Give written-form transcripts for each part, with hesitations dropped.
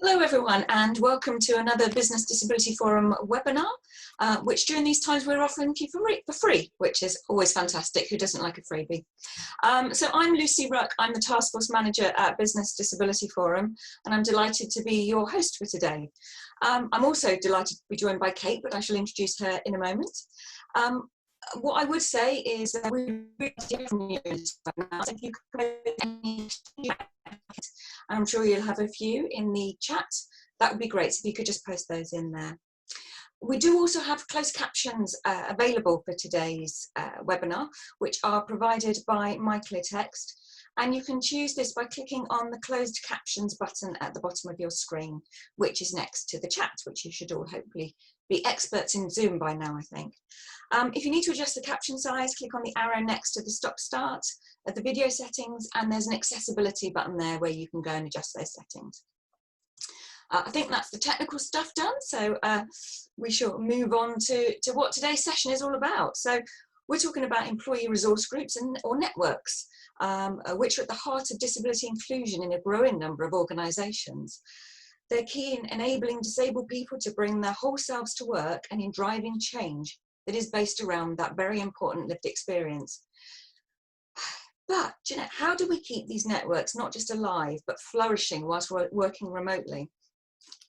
Hello everyone and welcome to another Business Disability Forum webinar, which during these times we're offering you for free, which is always fantastic. Who doesn't like a freebie? So I'm Lucy Ruck, I'm the Taskforce Manager at Business Disability Forum, and I'm delighted to be your host for today. I'm also delighted to be joined by Kate, but I shall introduce her in a moment. What I would say is that we really hear from you now. If you could put any, I'm sure you'll have a few in the chat. That would be great. So if you could just post those in there. We do also have closed captions available for today's webinar, which are provided by MyClearText. And you can choose this by clicking on the closed captions button at the bottom of your screen, which is next to the chat, which you should all hopefully be experts in Zoom by now, I think. If you need to adjust the caption size, click on the arrow next to the stop start at the video settings, and there's an accessibility button there where you can go and adjust those settings. I think that's the technical stuff done, so we shall move on to what today's session is all about. So we're talking about employee resource groups or networks, which are at the heart of disability inclusion in a growing number of organisations. They're key in enabling disabled people to bring their whole selves to work and in driving change that is based around that very important lived experience. But, you know, how do we keep these networks not just alive, but flourishing whilst we're working remotely?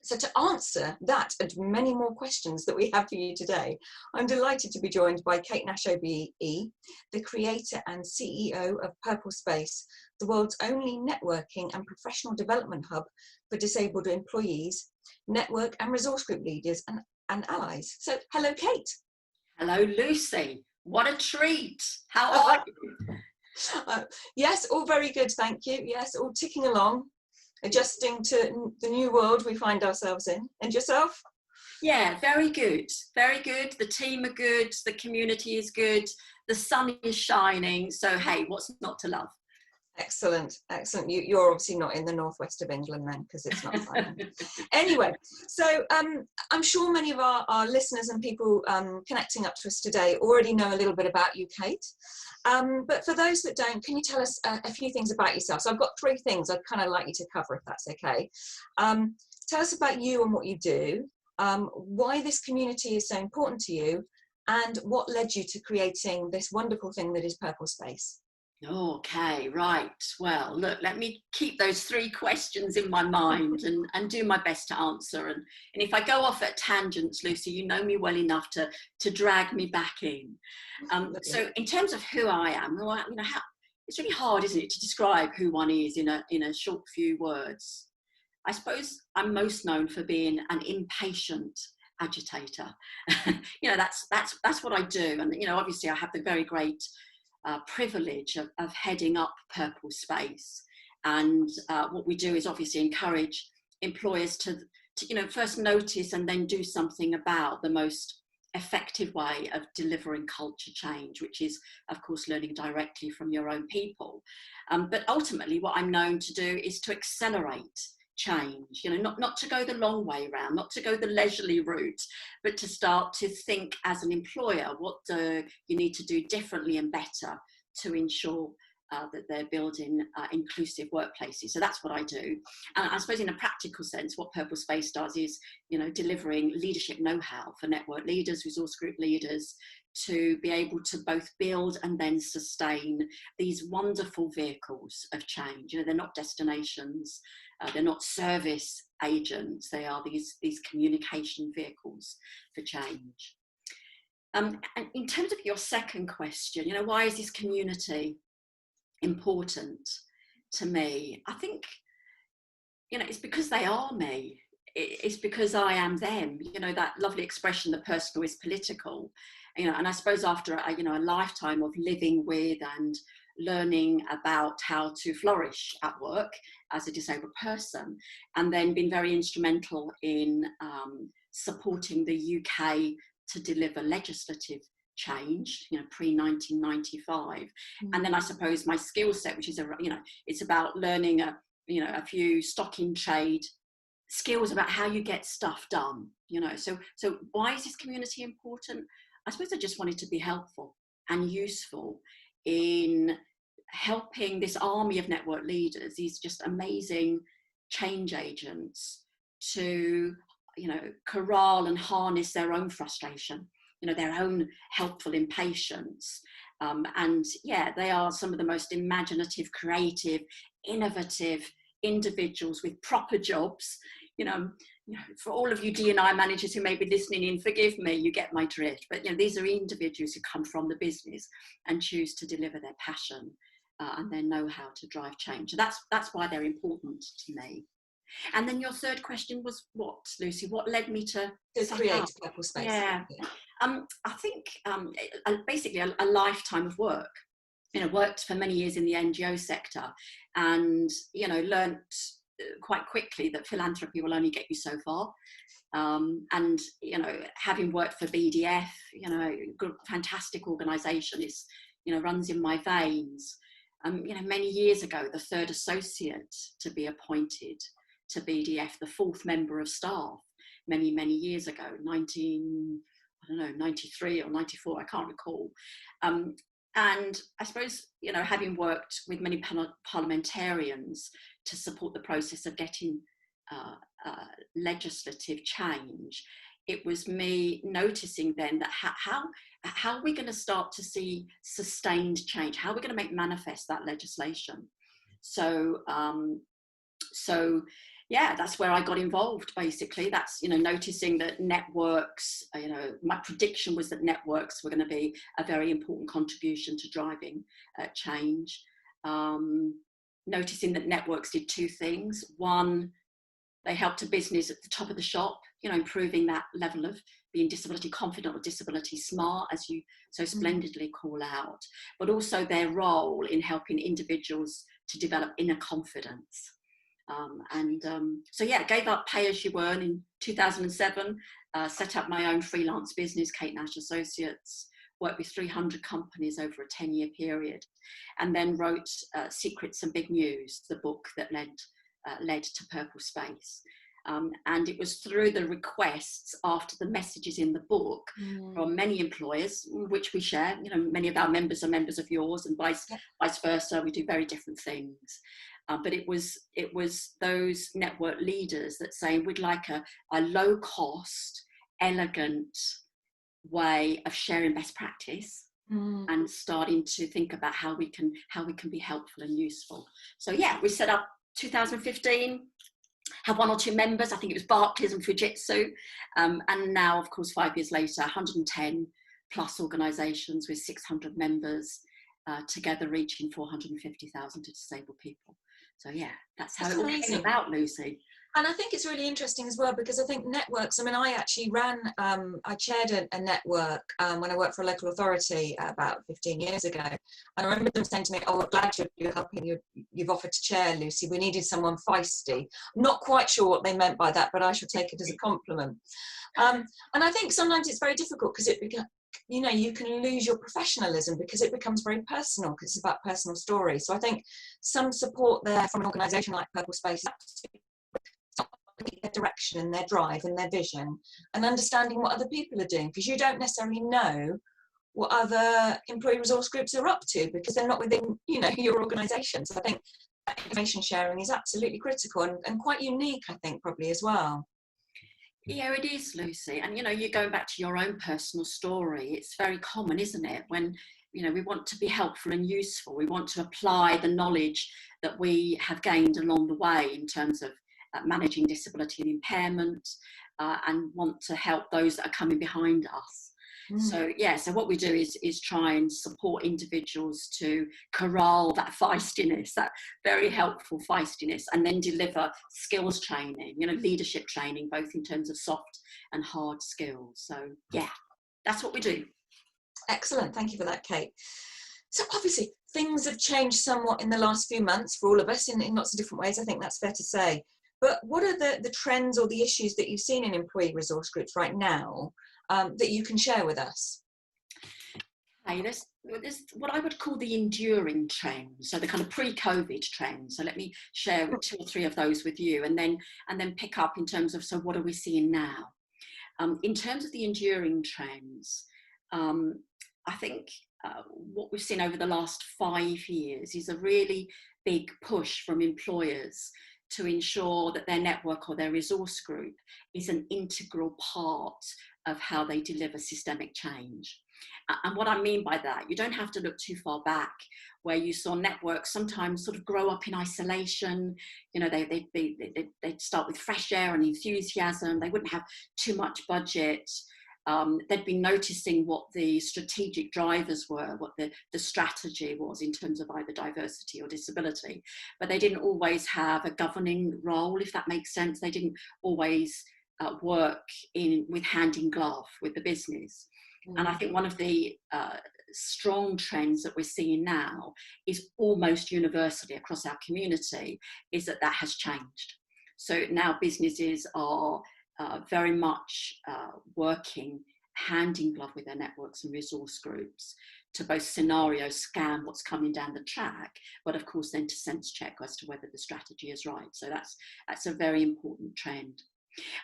So to answer that and many more questions that we have for you today, I'm delighted to be joined by Kate Nash OBE, the creator and CEO of PurpleSpace, the world's only networking and professional development hub for disabled employees, network and resource group leaders and allies. So hello, Kate. Hello, Lucy. What a treat. How are you? Yes, all very good, thank you. Yes, all ticking along, adjusting to the new world we find ourselves in. And yourself? Yeah, very good. Very good. The team are good. The community is good. The sun is shining. So, hey, what's not to love? Excellent, excellent. You're obviously not in the northwest of England then, because it's not fun. Anyway, so I'm sure many of our listeners and people connecting up to us today already know a little bit about you, Kate. But for those that don't, can you tell us a few things about yourself? So I've got 3 things I'd kind of like you to cover, if that's okay. Tell us about you and what you do, why this community is so important to you, and what led you to creating this wonderful thing that is PurpleSpace. Okay, right. Well, look, let me keep those 3 questions in my mind and do my best to answer. And if I go off at tangents, Lucy, you know me well enough to drag me back in. So in terms of who I am, it's really hard, isn't it, to describe who one is in a short few words. I suppose I'm most known for being an impatient agitator. That's what I do. And, obviously I have the very great privilege of heading up PurpleSpace, and what we do is obviously encourage employers to first notice and then do something about the most effective way of delivering culture change, which is of course learning directly from your own people. But ultimately what I'm known to do is to accelerate change, not to go the long way around, not to go the leisurely route, but to start to think as an employer, what do you need to do differently and better to ensure that they're building inclusive workplaces. So that's what I do. And I suppose in a practical sense, what PurpleSpace does is, delivering leadership know-how for network leaders, resource group leaders, to be able to both build and then sustain these wonderful vehicles of change. They're not destinations, they're not service agents, they are these communication vehicles for change. And in terms of your second question, why is this community important to me? I think, it's because they are me. It's because I am them. That lovely expression, the personal is political. And I suppose after a lifetime of living with and learning about how to flourish at work as a disabled person, and then been very instrumental in supporting the UK to deliver legislative change, pre-1995. And then I suppose my skill set, which is it's about learning a few stock in trade skills about how you get stuff done. So why is this community important? I suppose I just wanted to be helpful and useful in helping this army of network leaders, these just amazing change agents, to, corral and harness their own frustration, their own helpful impatience. And yeah, they are some of the most imaginative, creative, innovative individuals with proper jobs. For all of you D&I managers who may be listening in, forgive me, you get my drift. But these are individuals who come from the business and choose to deliver their passion and their know-how to drive change. So that's why they're important to me. And then your third question was what, Lucy? What led me to create PurpleSpace? Yeah. I think basically a lifetime of work. Worked for many years in the NGO sector, and learnt quite quickly that philanthropy will only get you so far. And having worked for BDF, good, fantastic organisation, is runs in my veins. Many years ago, the third associate to be appointed to BDF, the fourth member of staff, many years ago, 93 or 94, I can't recall. And I suppose, having worked with many parliamentarians to support the process of getting legislative change, it was me noticing then that how are we going to start to see sustained change? How are we going to make manifest that legislation? So yeah, that's where I got involved, basically. That's, noticing that networks, my prediction was that networks were going to be a very important contribution to driving change. Noticing that networks did two things. One, they helped a business at the top of the shop, improving that level of being disability confident or disability smart, as you so splendidly call out, but also their role in helping individuals to develop inner confidence. So yeah, gave up pay as you earn in 2007, set up my own freelance business, Kate Nash Associates, worked with 300 companies over a 10-year period, and then wrote Secrets and Big News, the book that led to PurpleSpace. And it was through the requests after the messages in the book from many employers, which we share, many of our members are members of yours, and vice versa. We do very different things. But it was those network leaders that say, we'd like a low cost, elegant way of sharing best practice and starting to think about how we can be helpful and useful. So yeah, we set up 2015, have one or two members. I think it was Barclays and Fujitsu. And now, of course, 5 years later, 110 plus organisations with 600 members, together reaching 450,000 disabled people. So yeah, that's how it all came about, Lucy. And I think it's really interesting as well, because I think networks, I actually I chaired a network when I worked for a local authority about 15 years ago. And I remember them saying to me, oh, we're glad you're helping, you've offered to chair, Lucy. We needed someone feisty. I'm not quite sure what they meant by that, but I shall take it as a compliment. And I think sometimes it's very difficult because you can lose your professionalism because it becomes very personal, because it's about personal stories. So I think some support there from an organisation like PurpleSpace is absolutely their direction and their drive and their vision, and understanding what other people are doing, because you don't necessarily know what other employee resource groups are up to because they're not within your organisation. So I think that information sharing is absolutely critical and quite unique, I think, probably as well. Yeah, it is, Lucy. And you're going back to your own personal story. It's very common, isn't it, when we want to be helpful and useful, we want to apply the knowledge that we have gained along the way in terms of managing disability and impairment, and want to help those that are coming behind us. So yeah, so what we do is try and support individuals to corral that feistiness, that very helpful feistiness, and then deliver skills training, leadership training, both in terms of soft and hard skills. So yeah, that's what we do. Excellent. Thank you for that, Kate. So obviously things have changed somewhat in the last few months for all of us in lots of different ways. I think that's fair to say. But what are the trends or the issues that you've seen in employee resource groups right now that you can share with us? Okay, there's what I would call the enduring trends, so the kind of pre-COVID trends. So let me share 2 or 3 of those with you, and then pick up in terms of, so what are we seeing now? In terms of the enduring trends, I think what we've seen over the last 5 years is a really big push from employers to ensure that their network or their resource group is an integral part of how they deliver systemic change. And what I mean by that, you don't have to look too far back, where you saw networks sometimes sort of grow up in isolation. You know, they'd start with fresh air and enthusiasm. They wouldn't have too much budget. They'd be noticing what the strategic drivers were, what the strategy was in terms of either diversity or disability. But they didn't always have a governing role, if that makes sense. They didn't always work with hand in glove with the business. And I think one of the strong trends that we're seeing now is almost universally across our community is that has changed. So now businesses are very much working hand in glove with their networks and resource groups to both scenario scan what's coming down the track, but of course then to sense check as to whether the strategy is right. So that's a very important trend.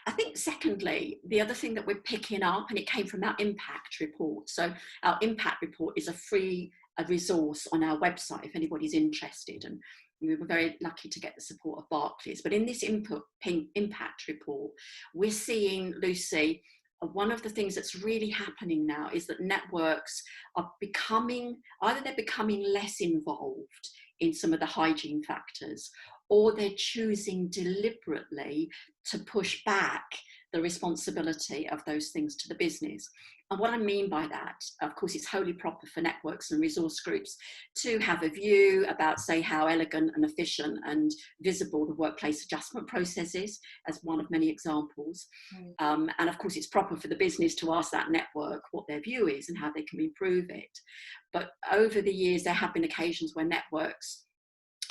I think secondly, the other thing that we're picking up, and it came from our impact report. So our impact report is a free resource on our website if anybody's interested, and we were very lucky to get the support of Barclays. But in this impact report, we're seeing, Lucy, one of the things that's really happening now is that networks are becoming less involved in some of the hygiene factors, or they're choosing deliberately to push back the responsibility of those things to the business. And what I mean by that, of course, it's wholly proper for networks and resource groups to have a view about, say, how elegant and efficient and visible the workplace adjustment process is, as one of many examples. And of course, it's proper for the business to ask that network what their view is and how they can improve it. But over the years, there have been occasions where networks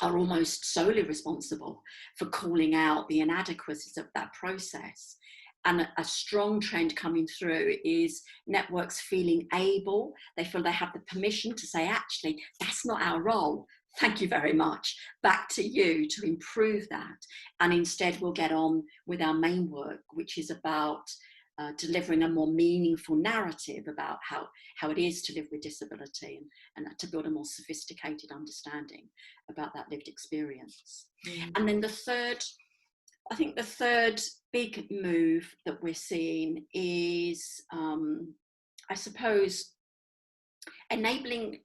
are almost solely responsible for calling out the inadequacies of that process. And a strong trend coming through is networks feeling able, they feel they have the permission to say, actually, that's not our role. Thank you very much. Back to you to improve that. And instead we'll get on with our main work, which is about delivering a more meaningful narrative about how it is to live with disability and to build a more sophisticated understanding about that lived experience. And then the third big move that we're seeing is, I suppose, enabling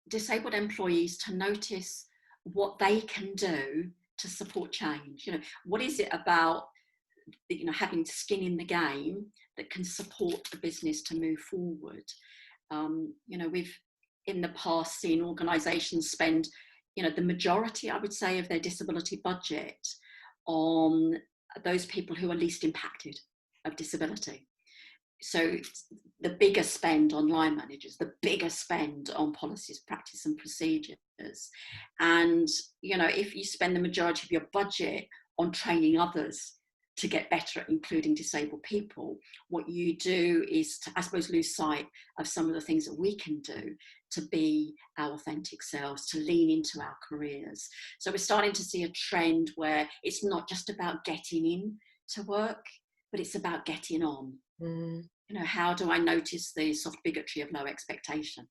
disabled employees to notice what they can do to support change. You know, what is it about, you know, having skin in the game that can support the business to move forward? You know, we've in the past seen organisations spend, you know, the majority, I would say, of their disability budget on those people who are least impacted of disability. So the bigger spend on line managers, the bigger spend on policies, practice and procedures. And, you know, if you spend the majority of your budget on training others to get better at including disabled people, what you do is to, I suppose, lose sight of some of the things that we can do to be our authentic selves, to lean into our careers. So we're starting to see a trend where it's not just about getting in to work, but it's about getting on. You know, how do I notice the soft bigotry of low expectation?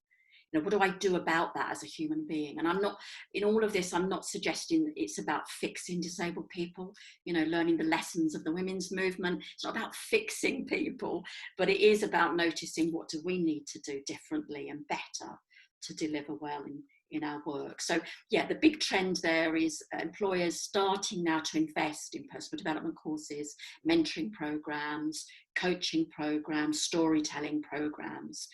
You know, what do I do about that as a human being? And I'm not, in all of this, I'm not suggesting it's about fixing disabled people, you know, learning the lessons of the women's movement. It's not about fixing people, but it is about noticing what do we need to do differently and better to deliver well in our work. So yeah, the big trend there is employers starting now to invest in personal development courses, mentoring programs, coaching programs, storytelling programs,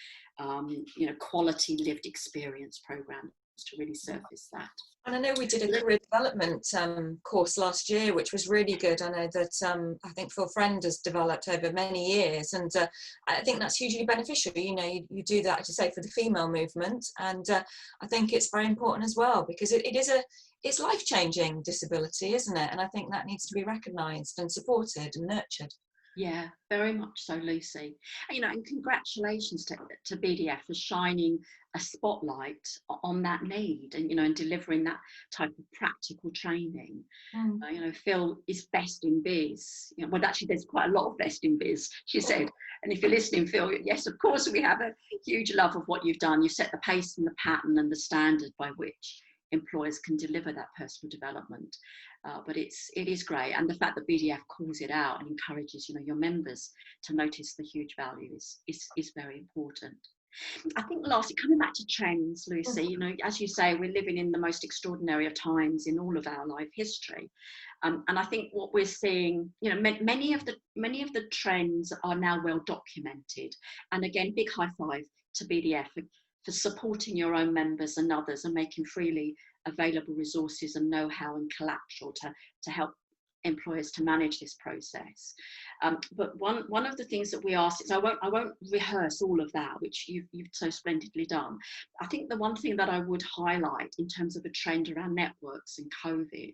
you know, quality lived experience programs to really surface that. And I know we did a career development course last year, which was really good. I know that I think Phil Friend has developed over many years, and I think that's hugely beneficial. You know, you do that, to say, for the female movement, and I think it's very important as well, because it's life-changing disability, isn't it? And I think that needs to be recognised and supported and nurtured. Yeah, very much so, Lucy. And, you know, and congratulations to BDF for shining a spotlight on that need and, you know, and delivering that type of practical training. You know, Phil is best in biz. You know, well, actually, there's quite a lot of best in biz, she said. And if you're listening, Phil, yes, of course, we have a huge love of what you've done. You've set the pace and the pattern and the standard by which employers can deliver that personal development. But it is great, and the fact that BDF calls it out and encourages, you know, your members to notice the huge value is very important. I think lastly, coming back to trends, Lucy, you know, as you say, we're living in the most extraordinary of times in all of our life history. And I think what we're seeing, you know, many of the trends are now well documented. And again, big high five to BDF for supporting your own members and others and making freely available resources and know-how and collateral to help employers to manage this process. But one of the things that we asked is, I won't rehearse all of that, which you've so splendidly done. I think the one thing that I would highlight in terms of a trend around networks and COVID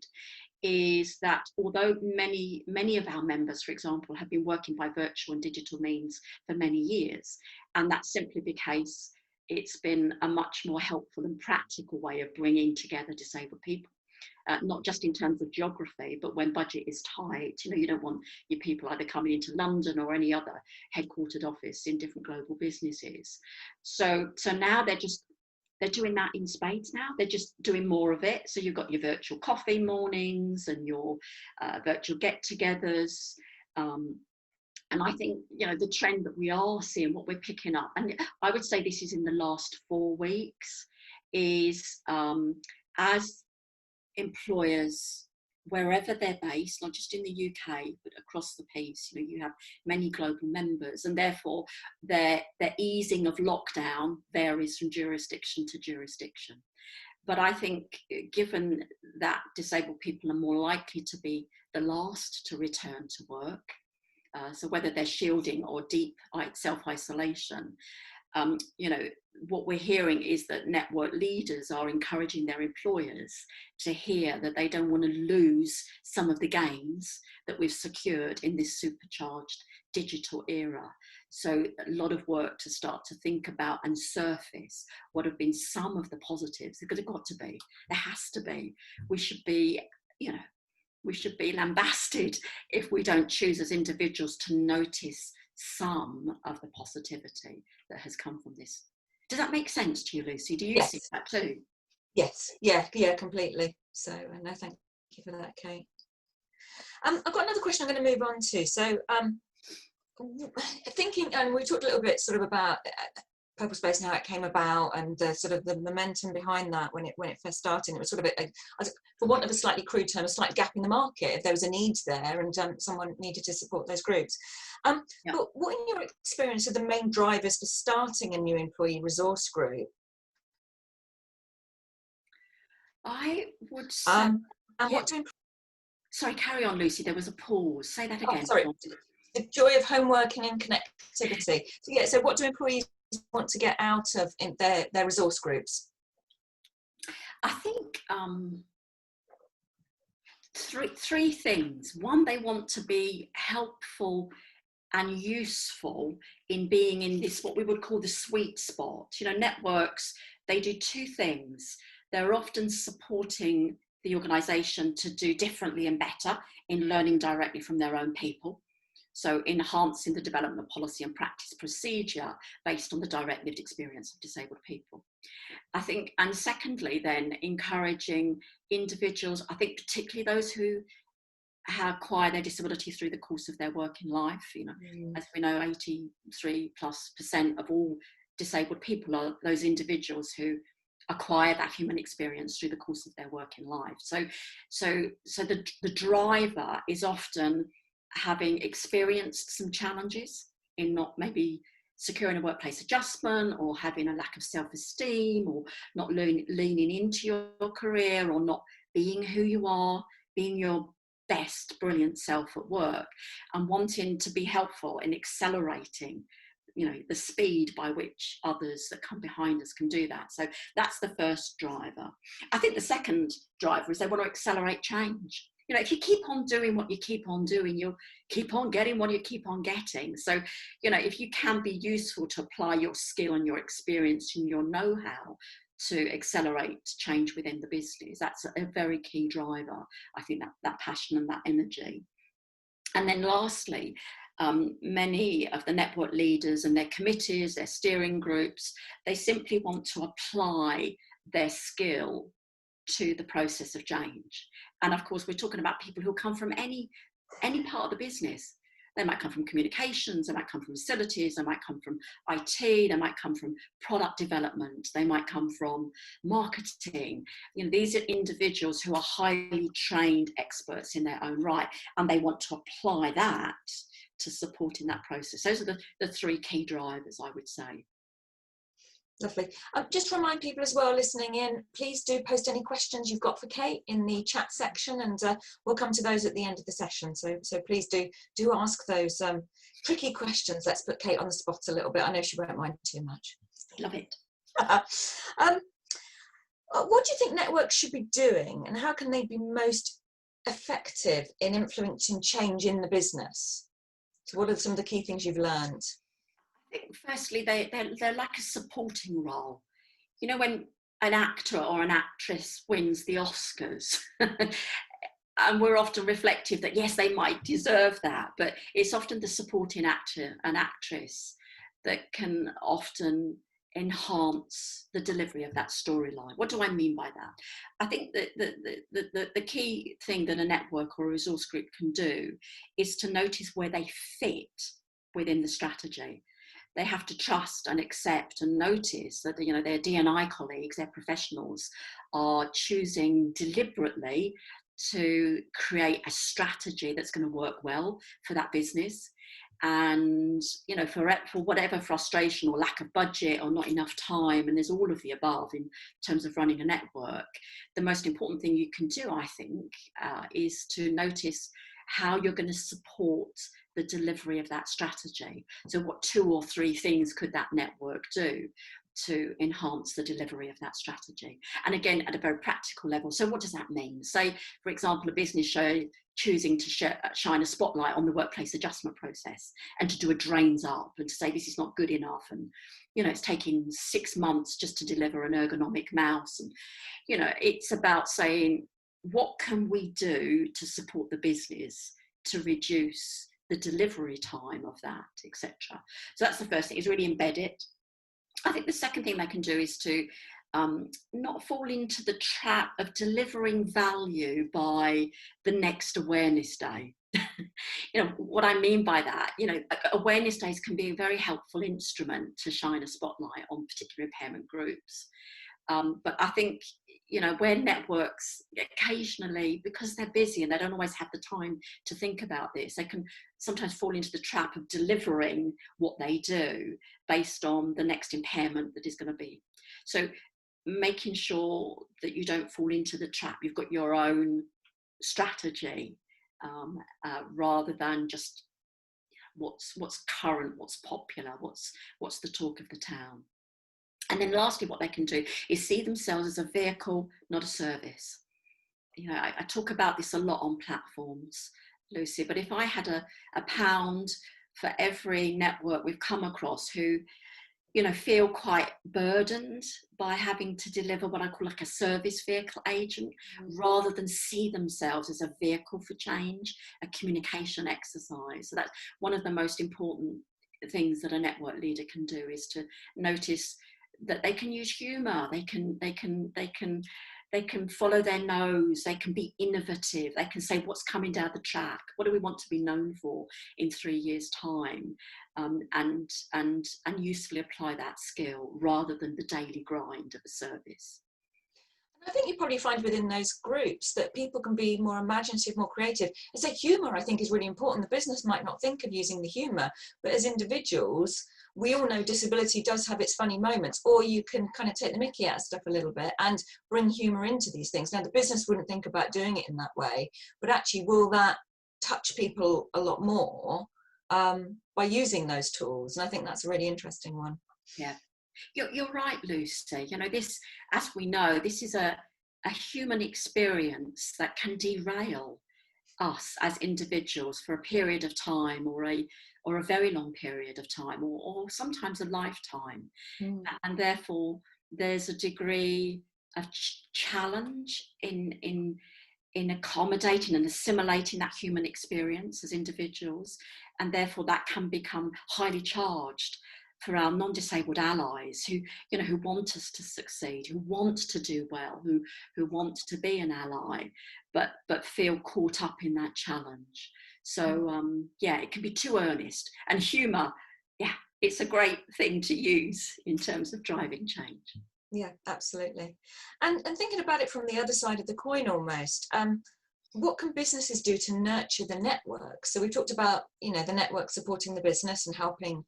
is that although many of our members, for example, have been working by virtual and digital means for many years, and that's simply because it's been a much more helpful and practical way of bringing together disabled people. Not just in terms of geography, but when budget is tight, you know, you don't want your people either coming into London or any other headquartered office in different global businesses. So now they're doing that in spades now. They're just doing more of it. So you've got your virtual coffee mornings and your virtual get-togethers. And I think, you know, the trend that we are seeing, what we're picking up, and I would say this is in the last 4 weeks, is as employers, wherever they're based, not just in the UK, but across the piece, you know, you have many global members, and therefore their easing of lockdown varies from jurisdiction to jurisdiction. But I think given that disabled people are more likely to be the last to return to work, so whether they're shielding or deep self-isolation, you know, what we're hearing is that network leaders are encouraging their employers to hear that they don't want to lose some of the gains that we've secured in this supercharged digital era. So a lot of work to start to think about and surface what have been some of the positives, because they've got to be, there has to be. We should be, you know, we should be lambasted if we don't choose as individuals to notice some of the positivity that has come from this. Does that make sense to you, Lucy? Do you see that too? Yes, yeah, completely. So, no, thank you for that, Kate. I've got another question I'm going to move on to. So, thinking, and we talked a little bit sort of about PurpleSpace and how it came about, and sort of the momentum behind that when it first started. It was sort of for want of a slightly crude term, a slight gap in the market. If there was a need there, and someone needed to support those groups. But what, in your experience, are the main drivers for starting a new employee resource group? I would say, what to sorry, carry on, Lucy. There was a pause. Say that again. Oh, sorry. The joy of home working and connectivity. So yeah, so what do employees want to get out of in their resource groups? I think three things. One, they want to be helpful and useful in being in this, what we would call the sweet spot. You know, networks, they do 2 things. They're often supporting the organisation to do differently and better in learning directly from their own people. So enhancing the development of policy and practice procedure based on the direct lived experience of disabled people. I think, and secondly, then encouraging individuals, I think particularly those who acquire their disability through the course of their working life. You know, as we know, 83+% of all disabled people are those individuals who acquire that human experience through the course of their working life. So the driver is often having experienced some challenges in not maybe securing a workplace adjustment, or having a lack of self-esteem, or not leaning into your career, or not being who you are, being your best brilliant self at work, and wanting to be helpful in accelerating, you know, the speed by which others that come behind us can do that. So that's the first driver. I think the second driver is they want to accelerate change. You know, if you keep on doing what you keep on doing, you'll keep on getting what you keep on getting. So, you know, if you can be useful to apply your skill and your experience and your know-how to accelerate change within the business, that's a very key driver. I think that passion and that energy. And then lastly, many of the network leaders and their committees, their steering groups, they simply want to apply their skill to the process of change. And of course, we're talking about people who come from any part of the business. They might come from communications, they might come from facilities, they might come from IT, they might come from product development, they might come from marketing. You know, these are individuals who are highly trained experts in their own right, and they want to apply that to supporting that process. Those are the three key drivers, I would say. Lovely. Just remind people as well listening in, please do post any questions you've got for Kate in the chat section, and we'll come to those at the end of the session. So please do ask those tricky questions. Let's put Kate on the spot a little bit. I know she won't mind too much. Love it. What do you think networks should be doing, and how can they be most effective in influencing change in the business? So what are some of the key things you've learned? I think firstly, they're like a supporting role. You know, when an actor or an actress wins the Oscars, and we're often reflective that yes, they might deserve that, but it's often the supporting actor and actress that can often enhance the delivery of that storyline. What do I mean by that? I think that the key thing that a network or a resource group can do is to notice where they fit within the strategy. They have to trust and accept and notice that, you know, their D&I colleagues, their professionals, are choosing deliberately to create a strategy that's going to work well for that business. And, you know, for whatever frustration or lack of budget or not enough time, and there's all of the above in terms of running a network, the most important thing you can do, I think, is to notice how you're going to support the delivery of that strategy. So what 2 or 3 things could that network do to enhance the delivery of that strategy? And again, at a very practical level, so what does that mean? Say, for example, a business choosing to shine a spotlight on the workplace adjustment process and to do a drains up and to say this is not good enough, and, you know, it's taking 6 months just to deliver an ergonomic mouse. And, you know, it's about saying, what can we do to support the business to reduce the delivery time of that, etc. So that's the first thing, is really embed it. I think the second thing they can do is to not fall into the trap of delivering value by the next awareness day. You know, what I mean by that, you know, awareness days can be a very helpful instrument to shine a spotlight on particular impairment groups. But I think, you know, where networks occasionally, because they're busy and they don't always have the time to think about this, they can sometimes fall into the trap of delivering what they do based on the next impairment that is going to be. So making sure that you don't fall into the trap, you've got your own strategy, rather than just what's current, what's popular, what's the talk of the town. And then lastly, what they can do is see themselves as a vehicle, not a service. You know, I talk about this a lot on platforms, Lucy, but if I had a £1 for every network we've come across who, you know, feel quite burdened by having to deliver what I call like a service vehicle agent, rather than see themselves as a vehicle for change, a communication exercise. So that's one of the most important things that a network leader can do, is to notice that they can use humor, they can follow their nose, they can be innovative, they can say what's coming down the track, what do we want to be known for in 3 years' time, and usefully apply that skill rather than the daily grind of a service. I think you probably find within those groups that people can be more imaginative, more creative. I say humour, I think, is really important. The business might not think of using the humour, but as individuals, we all know disability does have its funny moments, or you can kind of take the mickey out of stuff a little bit and bring humour into these things. Now, the business wouldn't think about doing it in that way, but actually, will that touch people a lot more by using those tools? And I think that's a really interesting one. Yeah. You're right, Lucy. You know, this, as we know, this is a human experience that can derail us as individuals for a period of time, or a very long period of time, or sometimes a lifetime. And therefore, there's a degree of challenge in accommodating and assimilating that human experience as individuals, and therefore that can become highly charged. for our non-disabled allies who, you know, who want us to succeed, who want to do well, who want to be an ally, but feel caught up in that challenge. So yeah, it can be too earnest, and humour, yeah, it's a great thing to use in terms of driving change. Yeah, absolutely. And thinking about it from the other side of the coin almost, what can businesses do to nurture the network? So we talked about, you know, the network supporting the business and helping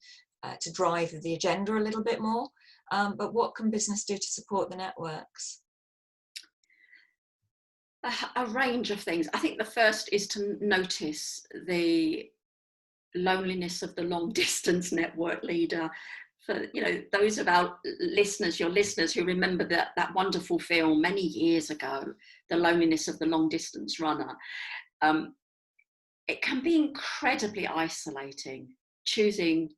to drive the agenda a little bit more. But what can business do to support the networks? A range of things. I think the first is to notice the loneliness of the long distance network leader. For, you know, those of our listeners, your listeners who remember that wonderful film many years ago, The Loneliness of the Long Distance Runner, it can be incredibly isolating, choosing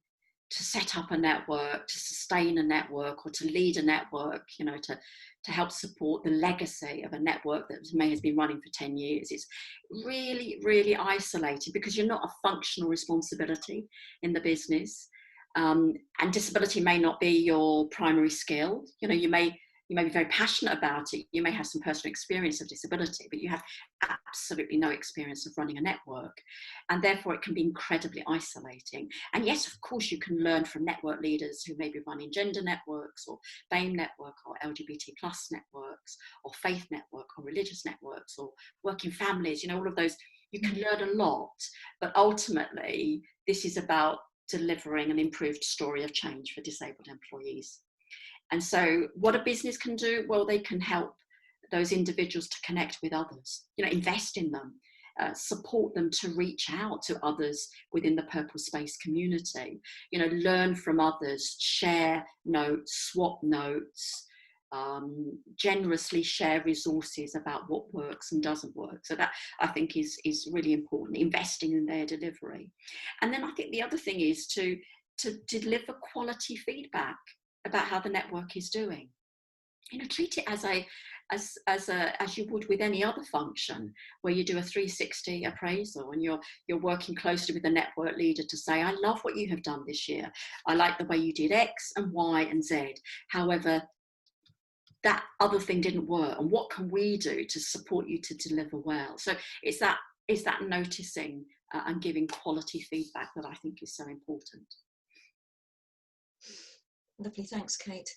to set up a network, to sustain a network, or to lead a network, you know, to help support the legacy of a network that may have been running for 10 years. It's really, really isolating because you're not a functional responsibility in the business. And disability may not be your primary skill. You know, you may be very passionate about it. You may have some personal experience of disability, but you have absolutely no experience of running a network. And therefore it can be incredibly isolating. And yes, of course, you can learn from network leaders who may be running gender networks or BAME network or LGBT plus networks or faith network or religious networks or working families, you know, all of those. You can learn a lot, but ultimately this is about delivering an improved story of change for disabled employees. And so what a business can do, well, they can help those individuals to connect with others, you know, invest in them, support them to reach out to others within the PurpleSpace community, you know, learn from others, share notes, swap notes, generously share resources about what works and doesn't work. So that, I think, is really important, investing in their delivery. And then I think the other thing is to deliver quality feedback about how the network is doing. You know, treat it as you would with any other function, where you do a 360 appraisal and you're working closely with the network leader to say, I love what you have done this year. I like the way you did X and Y and Z. However, that other thing didn't work, and what can we do to support you to deliver well? So it's that noticing and giving quality feedback that I think is so important. Lovely, thanks, Kate.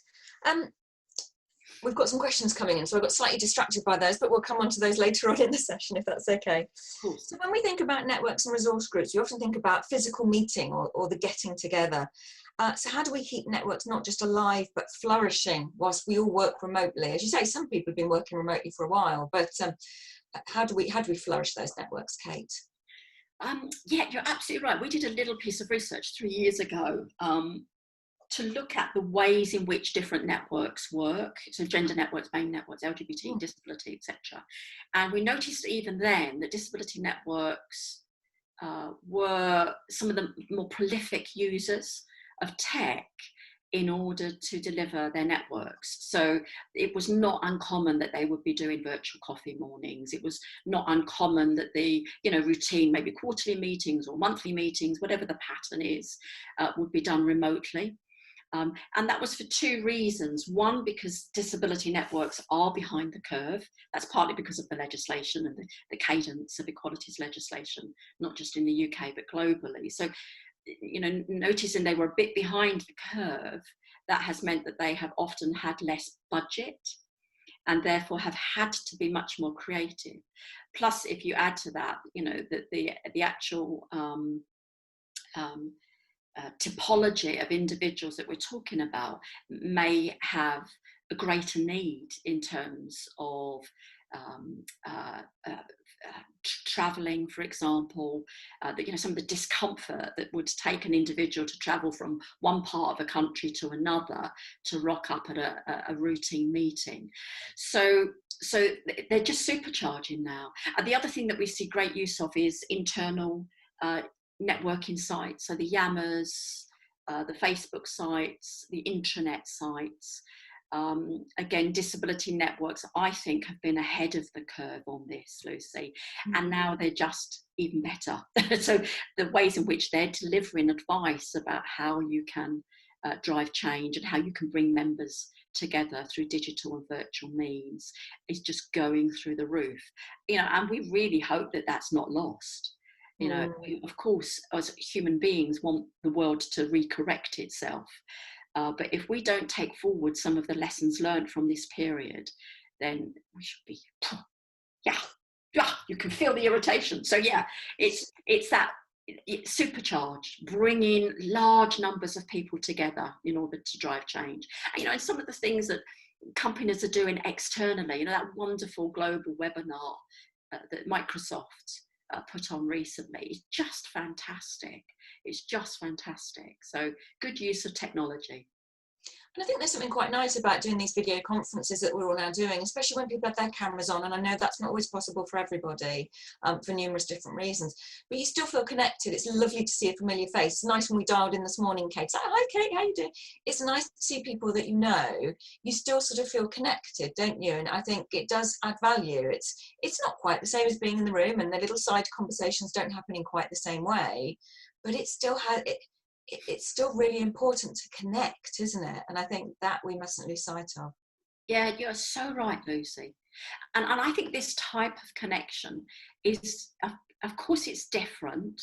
We've got some questions coming in, so I got slightly distracted by those, but we'll come on to those later on in the session if that's okay. Cool. So when we think about networks and resource groups, we often think about physical meeting or the getting together. So how do we keep networks not just alive but flourishing whilst we all work remotely? As you say, some people have been working remotely for a while, but how do we flourish those networks, Kate? Yeah, you're absolutely right. We did a little piece of research 3 years ago to look at the ways in which different networks work, so gender networks, BAME networks, LGBT, disability, etc. And we noticed even then that disability networks were some of the more prolific users of tech in order to deliver their networks. So it was not uncommon that they would be doing virtual coffee mornings. It was not uncommon that the, you know, routine, maybe quarterly meetings or monthly meetings, whatever the pattern is, would be done remotely. And that was for two reasons. One, because disability networks are behind the curve. That's partly because of the legislation and the cadence of equalities legislation, not just in the UK, but globally. So, you know, noticing they were a bit behind the curve, that has meant that they have often had less budget and therefore have had to be much more creative. Plus, if you add to that, you know, that the actual typology of individuals that we're talking about may have a greater need in terms of traveling, for example, you know, some of the discomfort that would take an individual to travel from one part of a country to another to rock up at a routine meeting. So they're just supercharging now. And the other thing that we see great use of is internal networking sites, so the Yammers, the Facebook sites, the intranet sites. Again, disability networks, I think, have been ahead of the curve on this, Lucy, and now they're just even better. So the ways in which they're delivering advice about how you can drive change, and how you can bring members together through digital and virtual means is just going through the roof. And we really hope that that's not lost. We, of course, as human beings, want the world to recorrect itself. But if we don't take forward some of the lessons learned from this period, then we should be, you can feel the irritation. So it's that supercharged, bringing large numbers of people together in order to drive change. And some of the things that companies are doing externally, that wonderful global webinar that Microsoft put on recently is just fantastic. It's just fantastic. So good use of technology. And I think there's something quite nice about doing these video conferences that we're all now doing, especially when people have their cameras on. And I know that's not always possible for everybody for numerous different reasons, but you still feel connected. It's lovely to see a familiar face. It's nice when we dialed in this morning, Kate. Like, hi, Kate, how you doing? It's nice to see people that you know. You still sort of feel connected, don't you? And I think it does add value. It's not quite the same as being in the room, and the little side conversations don't happen in quite the same way, but it still has it's still really important to connect, isn't it? And I think that we mustn't lose sight of. Yeah, you're so right, Lucy. And I think this type of connection is, of course, it's different.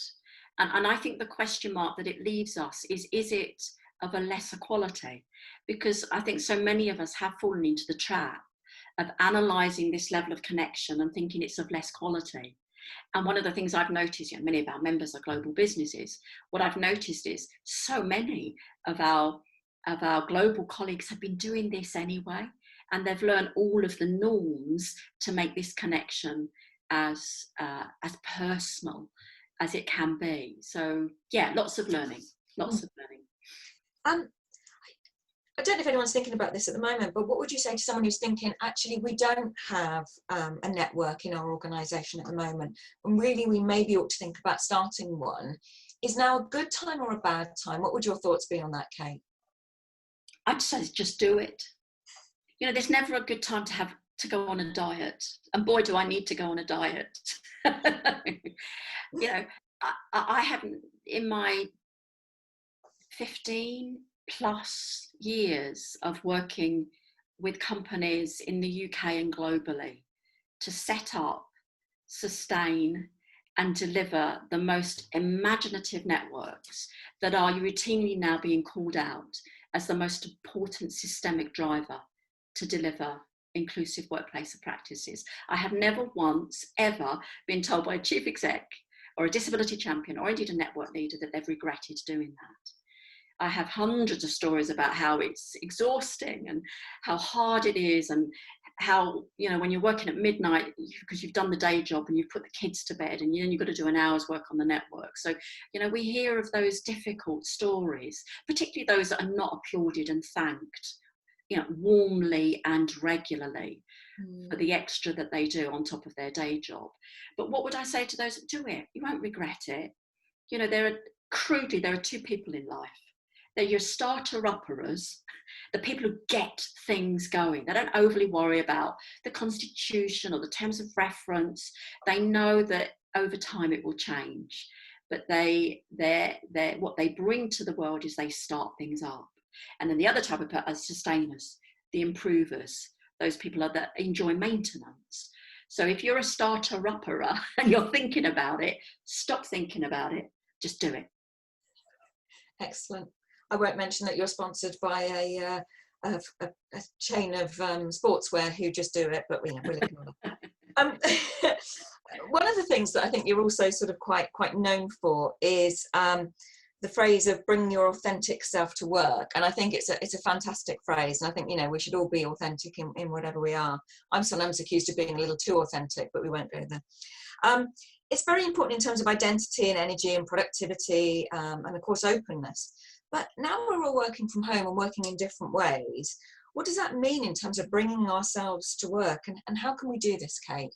And I think the question mark that it leaves us is it of a lesser quality? Because I think so many of us have fallen into the trap of analysing this level of connection and thinking it's of less quality. And one of the things I've noticed, many of our members are global businesses. What I've noticed is so many of our global colleagues have been doing this anyway, and they've learned all of the norms to make this connection as personal as it can be. So yeah, lots of learning. I don't know if anyone's thinking about this at the moment, but what would you say to someone who's thinking, actually, we don't have a network in our organisation at the moment, and really we maybe ought to think about starting one? Is now a good time or a bad time? What would your thoughts be on that, Kate? I'd say just do it. There's never a good time to go on a diet, and boy, do I need to go on a diet. I haven't, in my 15 plus years of working with companies in the UK and globally to set up, sustain and deliver the most imaginative networks that are routinely now being called out as the most important systemic driver to deliver inclusive workplace practices. I have never once ever been told by a chief exec or a disability champion or indeed a network leader that they've regretted doing that. I have hundreds of stories about how it's exhausting and how hard it is, and how, when you're working at midnight because you've done the day job and you've put the kids to bed, and then you've got to do an hour's work on the network. So, we hear of those difficult stories, particularly those that are not applauded and thanked, warmly and regularly for the extra that they do on top of their day job. But what would I say to those that do it? You won't regret it. There are two people in life. They're your starter-uppers, the people who get things going. They don't overly worry about the constitution or the terms of reference. They know that over time it will change, but what they bring to the world is they start things up. And then the other type of people are sustainers, the improvers, those people that enjoy maintenance. So if you're a starter-upper and you're thinking about it, stop thinking about it, just do it. Excellent. I won't mention that you're sponsored by a chain of sportswear who just do it, but we'll ignore that. One of the things that I think you're also sort of quite known for is the phrase of bring your authentic self to work. And I think it's a fantastic phrase. And I think, we should all be authentic in whatever we are. I'm sometimes accused of being a little too authentic, but we won't go there. It's very important in terms of identity and energy and productivity, and of course openness. But now we're all working from home and working in different ways. What does that mean in terms of bringing ourselves to work? And how can we do this, Kate?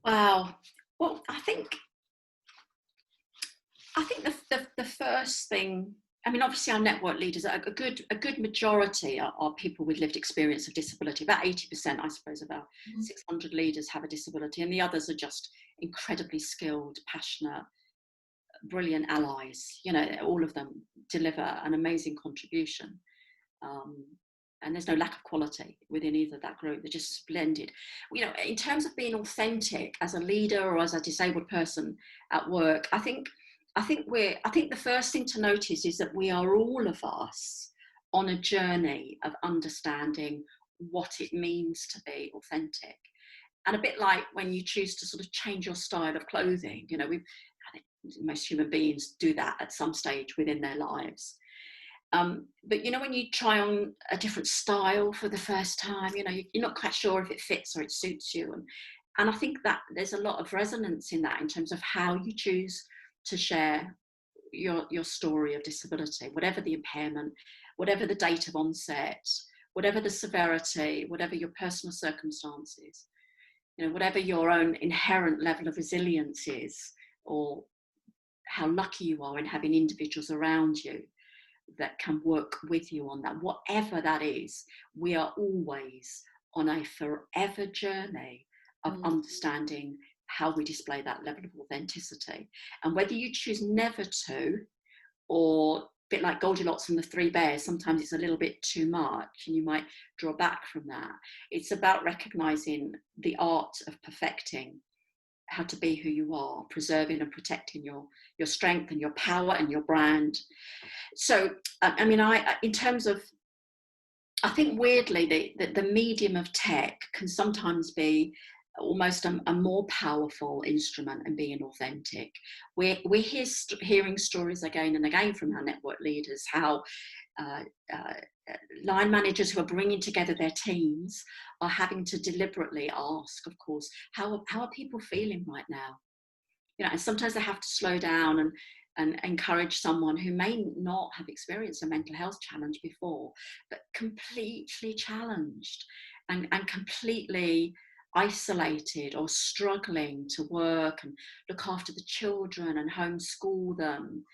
Wow. Well, I think the first thing, obviously our network leaders, a good majority are people with lived experience of disability. About 80%, I suppose, of our 600 leaders have a disability, and the others are just incredibly skilled, passionate, brilliant allies, you know, all of them deliver an amazing contribution. And there's no lack of quality within either that group. They're just splendid. You know, in terms of being authentic as a leader or as a disabled person at work, I think the first thing to notice is that we are all of us on a journey of understanding what it means to be authentic. And a bit like when you choose to sort of change your style of clothing, you know, I think most human beings do that at some stage within their lives. But you know, when you try on a different style for the first time, you know, you're not quite sure if it fits or it suits you. And I think that there's a lot of resonance in that in terms of how you choose to share your story of disability, whatever the impairment, whatever the date of onset, whatever the severity, whatever your personal circumstances, you know, whatever your own inherent level of resilience is, or how lucky you are in having individuals around you that can work with you on that. Whatever that is, we are always on a forever journey of understanding how we display that level of authenticity. And whether you choose never to, or a bit like Goldilocks and the Three Bears, sometimes it's a little bit too much and you might draw back from that. It's about recognizing the art of perfecting how to be who you are, preserving and protecting your strength and your power and your brand. So, I mean, in terms of, I think weirdly, the medium of tech can sometimes be almost a more powerful instrument in being authentic. We're hearing stories again and again from our network leaders, how line managers who are bringing together their teams are having to deliberately ask, of course, how are people feeling right now? You know, and sometimes they have to slow down and encourage someone who may not have experienced a mental health challenge before, but completely challenged and completely isolated or struggling to work and look after the children and homeschool them,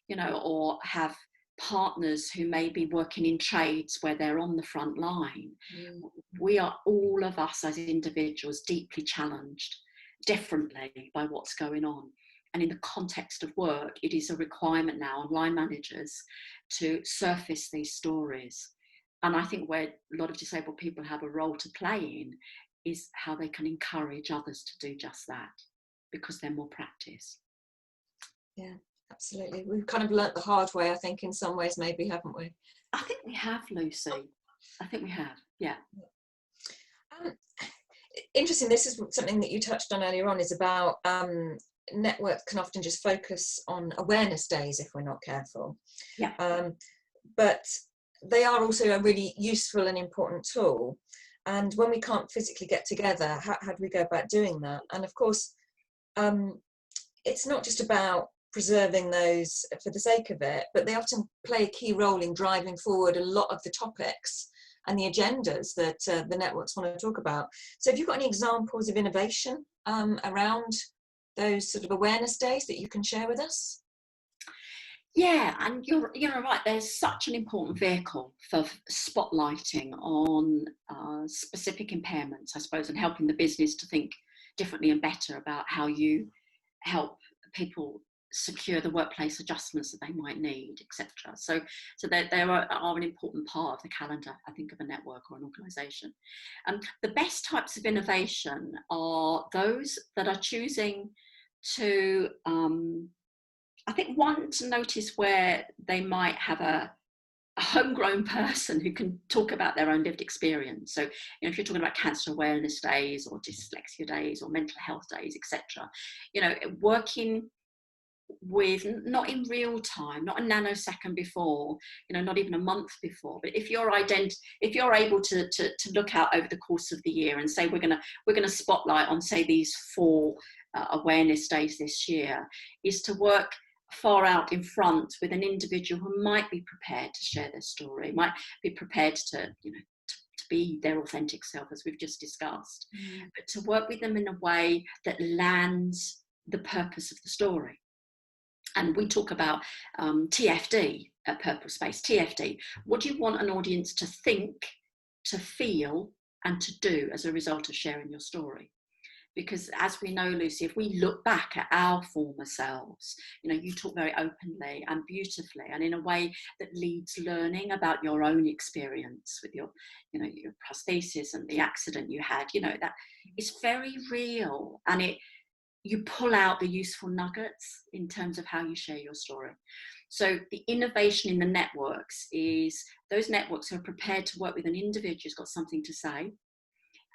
you know, or have partners who may be working in trades where they're on the front line. We are, all of us as individuals, deeply challenged differently by what's going on. And in the context of work, it is a requirement now on line managers to surface these stories. And I think where a lot of disabled people have a role to play in is how they can encourage others to do just that, because they're more practiced. Yeah, absolutely. We've kind of learnt the hard way, I think, in some ways, maybe, haven't we? I think we have, Lucy. I think we have, yeah. Interesting, this is something that you touched on earlier on, is about networks can often just focus on awareness days if we're not careful. Yeah. But they are also a really useful and important tool. And when we can't physically get together, how do we go about doing that? And of course, it's not just about preserving those for the sake of it, but they often play a key role in driving forward a lot of the topics and the agendas that the networks want to talk about. So have you got any examples of innovation around those sort of awareness days that you can share with us? Yeah, and you're right, there's such an important vehicle for spotlighting on specific impairments, I suppose, and helping the business to think differently and better about how you help people secure the workplace adjustments that they might need, etc. So they are an important part of the calendar, I think, of a network or an organisation. The best types of innovation are those that are choosing to, I think, one, to notice where they might have a homegrown person who can talk about their own lived experience. So, you know, if you're talking about cancer awareness days or dyslexia days or mental health days, etc., you know, working with, not in real time, not a nanosecond before, you know, not even a month before, but if you're able to look out over the course of the year and say we're gonna spotlight on, say, these 4 awareness days this year, is to work far out in front with an individual who might be prepared to share their story, might be prepared to, you know, to be their authentic self, as we've just discussed, but to work with them in a way that lands the purpose of the story. And we talk about TFD at PurpleSpace. TFD, what do you want an audience to think, to feel, and to do as a result of sharing your story? Because as we know, Lucy, if we look back at our former selves, you know, you talk very openly and beautifully and in a way that leads learning about your own experience with your, you know, your prosthesis and the accident you had, you know, that is very real, and you pull out the useful nuggets in terms of how you share your story. So the innovation in the networks is those networks who are prepared to work with an individual who's got something to say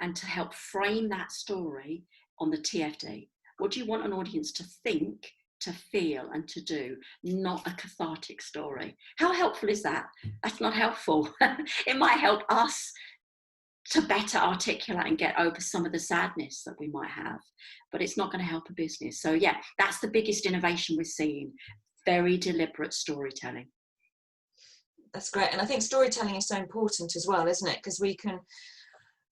and to help frame that story on the TFD. What do you want an audience to think, to feel, and to do, not a cathartic story? How helpful is that? That's not helpful. It might help us to better articulate and get over some of the sadness that we might have, but it's not going to help a business. So yeah, that's the biggest innovation we're seeing. Very deliberate storytelling. That's great. And I think storytelling is so important as well, isn't it? Because we can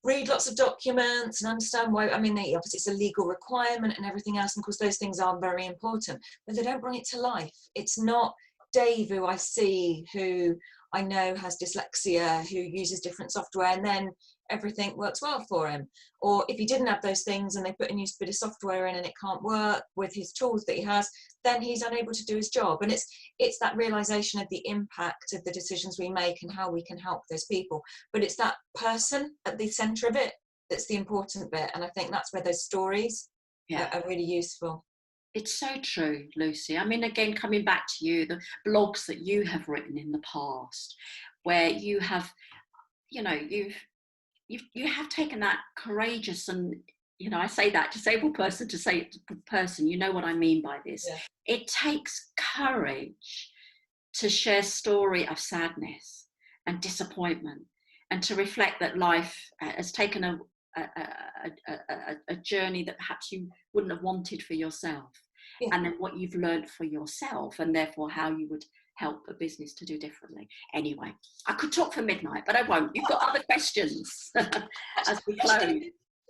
read lots of documents and understand why, I mean, obviously it's a legal requirement and everything else, and of course those things are very important, but they don't bring it to life. It's not Dave, who I see, who I know has dyslexia, who uses different software, and then everything works well for him. Or if he didn't have those things and they put a new bit of software in and it can't work with his tools that he has, then he's unable to do his job. And it's that realization of the impact of the decisions we make and how we can help those people. But it's that person at the center of it that's the important bit. And I think that's where those stories are really useful. It's so true, Lucy. I mean, again, coming back to you, the blogs that you have written in the past, where you have, you know, you have taken that courageous and, you know, I say that disabled person to say person, you know what I mean by this. Yeah. It takes courage to share story of sadness and disappointment, and to reflect that life has taken a journey that perhaps you wouldn't have wanted for yourself. Yeah. And then what you've learned for yourself, and therefore how you would help a business to do differently. Anyway, I could talk for midnight, but I won't. You've got other questions as we close.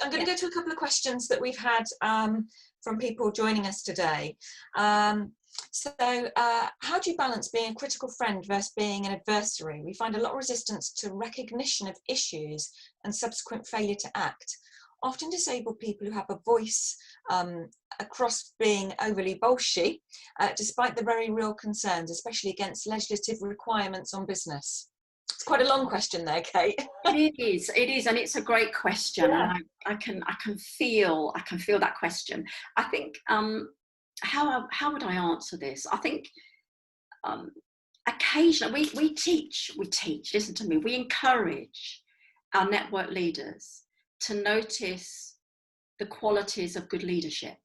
I'm going to go to a couple of questions that we've had from people joining us today. So how do you balance being a critical friend versus being an adversary? We find a lot of resistance to recognition of issues and subsequent failure to act. Often disabled people who have a voice across being overly bolshy, despite the very real concerns, especially against legislative requirements on business. It's quite a long question there, Kate. It is, and it's a great question. Yeah. And I can feel that question. I think how would I answer this? I think occasionally we teach, listen to me, we encourage our network leaders to notice the qualities of good leadership.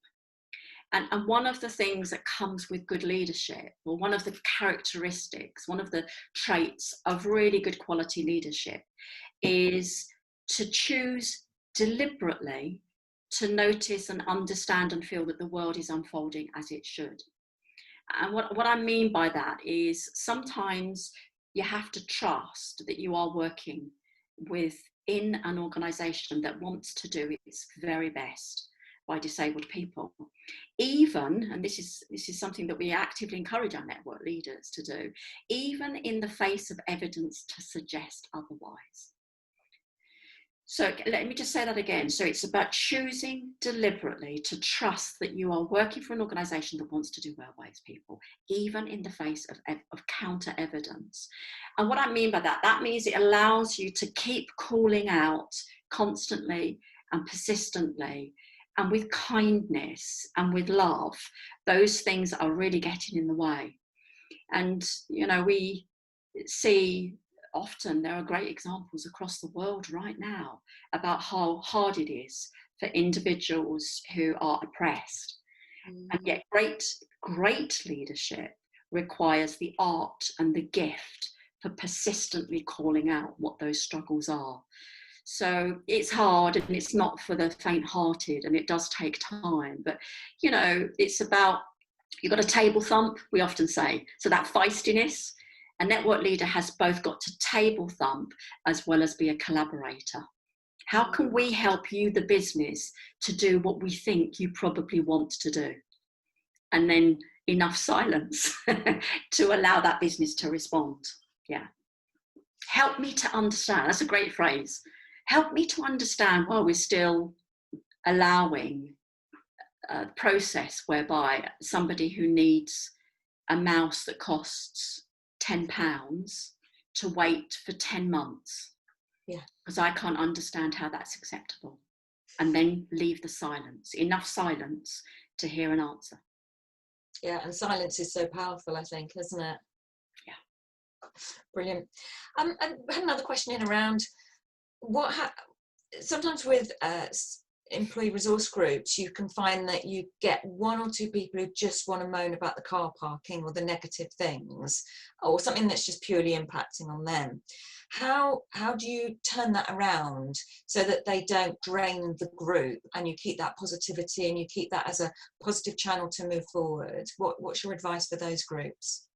And one of the things that comes with good leadership, or one of the characteristics, one of the traits of really good quality leadership, is to choose deliberately to notice and understand and feel that the world is unfolding as it should. And what I mean by that is sometimes you have to trust that you are working within an organisation that wants to do its very best by disabled people. Even, and this is something that we actively encourage our network leaders to do, even in the face of evidence to suggest otherwise. So let me just say that again. So it's about choosing deliberately to trust that you are working for an organisation that wants to do well by its people, even in the face of counter evidence. And what I mean by that means it allows you to keep calling out constantly and persistently and with kindness and with love, those things that are really getting in the way. And, you know, we see often, there are great examples across the world right now about how hard it is for individuals who are oppressed. And yet great leadership requires the art and the gift for persistently calling out what those struggles are. So it's hard, and it's not for the faint-hearted, and it does take time. But, you know, it's about, you've got a table thump, we often say. So that feistiness, a network leader has both got to table thump as well as be a collaborator. How can we help you, the business, to do what we think you probably want to do? And then enough silence to allow that business to respond. Yeah. Help me to understand. That's a great phrase. Help me to understand why we're still allowing a process whereby somebody who needs a mouse that costs £10 to wait for 10 months. Yeah. Because I can't understand how that's acceptable. And then leave the silence, enough silence to hear an answer. Yeah, and silence is so powerful, I think, isn't it? Yeah. Brilliant. And I had another question in around sometimes with employee resource groups, you can find that you get one or two people who just want to moan about the car parking or the negative things, or something that's just purely impacting on them. How do you turn that around so that they don't drain the group, and you keep that positivity and you keep that as a positive channel to move forward? What's your advice for those groups?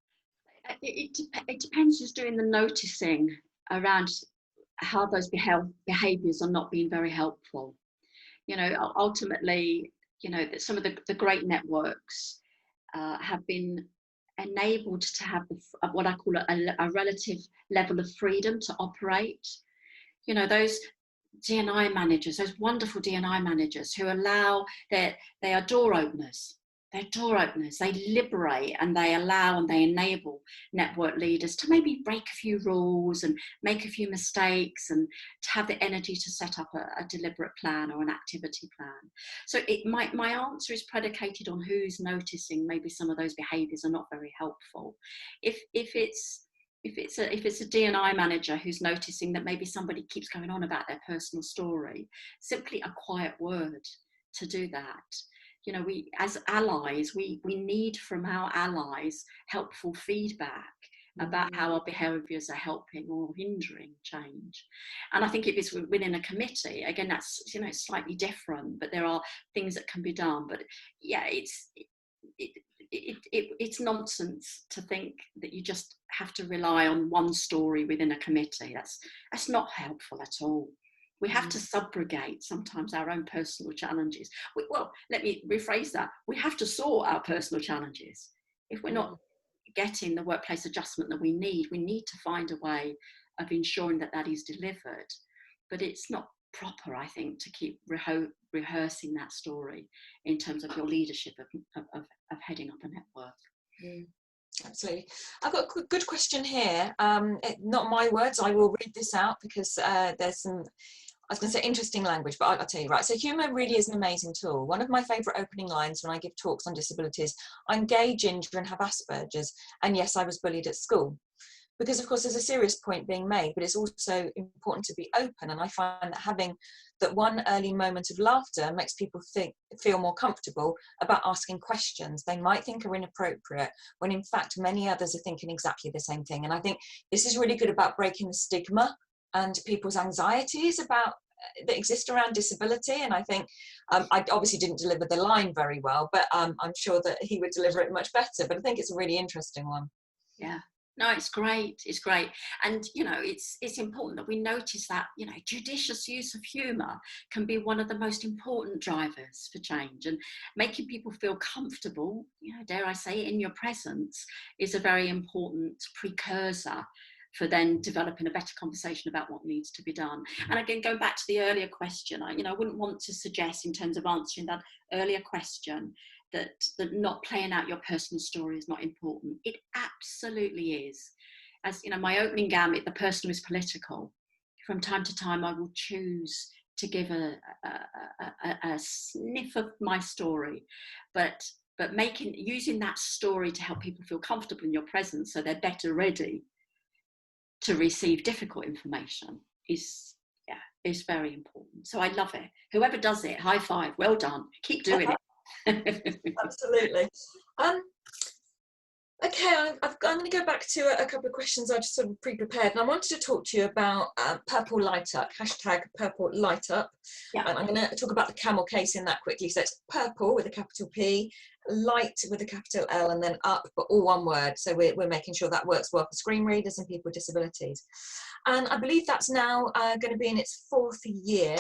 It depends who's doing the noticing around how those behaviours are not being very helpful. You know, ultimately, you know, that some of the great networks have been enabled to have what I call a relative level of freedom to operate. You know, those D&I managers, those wonderful D&I managers who allow they are door openers. They're door openers. They liberate and they allow and they enable network leaders to maybe break a few rules and make a few mistakes, and to have the energy to set up a deliberate plan or an activity plan. So my answer is predicated on who's noticing maybe some of those behaviours are not very helpful. If it's a D&I manager who's noticing that maybe somebody keeps going on about their personal story, simply a quiet word to do that. You know, we as allies, we need from our allies helpful feedback about how our behaviours are helping or hindering change. And I think if it's within a committee, again, that's, you know, slightly different, but there are things that can be done. But yeah, it's nonsense to think that you just have to rely on one story within a committee. That's not helpful at all. We have to subrogate sometimes our own personal challenges. Well, let me rephrase that. We have to sort our personal challenges. If we're not getting the workplace adjustment that we need to find a way of ensuring that that is delivered. But it's not proper, I think, to keep rehearsing that story in terms of your leadership of heading up a network. Absolutely. I've got a good question here. Not my words, I will read this out because there's some, I was going to say interesting language, but I'll tell you, right. So humour really is an amazing tool. One of my favourite opening lines when I give talks on disabilities, I'm gay, ginger and have Asperger's, and yes, I was bullied at school. Because of course there's a serious point being made, but it's also important to be open. And I find that having that one early moment of laughter makes people feel more comfortable about asking questions they might think are inappropriate, when in fact many others are thinking exactly the same thing. And I think this is really good about breaking the stigma and people's anxieties about that exist around disability. And I think I obviously didn't deliver the line very well, but I'm sure that he would deliver it much better. But I think it's a really interesting one. Yeah. No, it's great. It's great. And, you know, it's important that we notice that, you know, judicious use of humour can be one of the most important drivers for change, and making people feel comfortable, you know, dare I say it, in your presence is a very important precursor for then developing a better conversation about what needs to be done. And again, going back to the earlier question, I wouldn't want to suggest in terms of answering that earlier question that not playing out your personal story is not important. It absolutely is. As you know, my opening gambit, the personal is political. From time to time, I will choose to give a sniff of my story, but using that story to help people feel comfortable in your presence, so they're better ready to receive difficult information, is very important. So I love it. Whoever does it, high five, well done. Keep doing it. Absolutely. Okay, I'm going to go back to a couple of questions I just sort of pre-prepared, and I wanted to talk to you about Purple Light Up, hashtag Purple Light Up. Yeah. And I'm going to talk about the camel case in that quickly. So it's purple with a capital P, light with a capital L, and then up, but all one word. So we're making sure that works well for screen readers and people with disabilities. And I believe that's now going to be in its 4th year.